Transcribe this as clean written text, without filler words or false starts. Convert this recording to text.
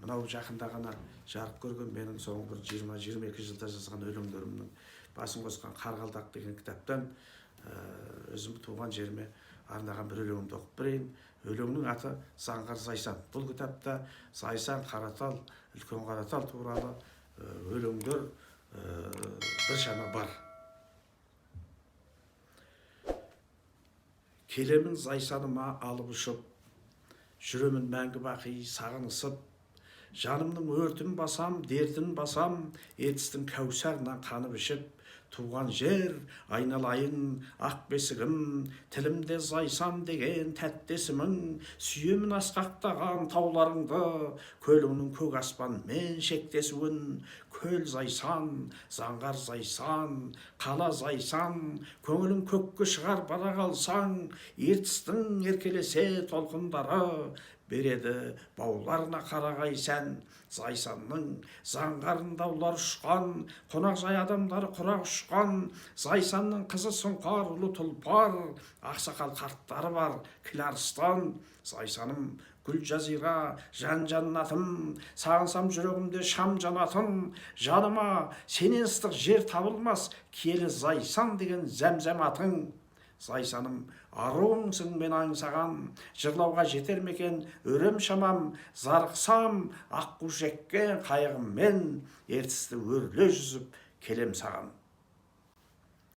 мынау жақында ғана жарық көрген менің соңғы бір 20-22 жылда жазған өлеңдерімнің басын қосқан Қарғалдақ деген кітаптан өзім туған жеріме арнаған бір өлеңімді оқып берейін. Өлеңнің аты Заңғар Зайсан. Бұл кітапта Зайсан, Қаратал, Үлкен Қаратал туралы өлеңдер біршама бар. Келемін Зайсаныма алып ұшып, жүремін мәңгі бақи сағынысып, жанымның өртін басам, дертін басам, етістің кәусарынан қанып ішіп, туған жер айналайын ақ бесігім, тілімде Зайсан деген тәтті есімің, сүйемін асқақтаған тауларыңды, көліңнің көк аспанмен шектесуін, көл Зайсан, заңғар Зайсан, қала Зайсан, көңілің көкке шығар бара қалсаң, ертістің еркелесе толқындары, береді бауларына қарағай сән. Зайсанның заңғарында ұлар ұшқан, қонақжай адамдары құрақ ұшқан, Зайсанның қызы сұңқар ұлы тұлпар, ақсақал қарттары бар Кіларыстан. Зайсаным гүл жазира жан жаннатым, сағынсам жүрегімде шам жанатым, жаныма сенен ыстық жер табылмас, киелі Зайсан деген зәмзәм атың. Зайсаным аруыңсың мен аңсаған, жырлауға жетер мекен өрем шамам, зарықсам аққу жеккен қайығыммен, ертісті өрле жүзіп келем саған.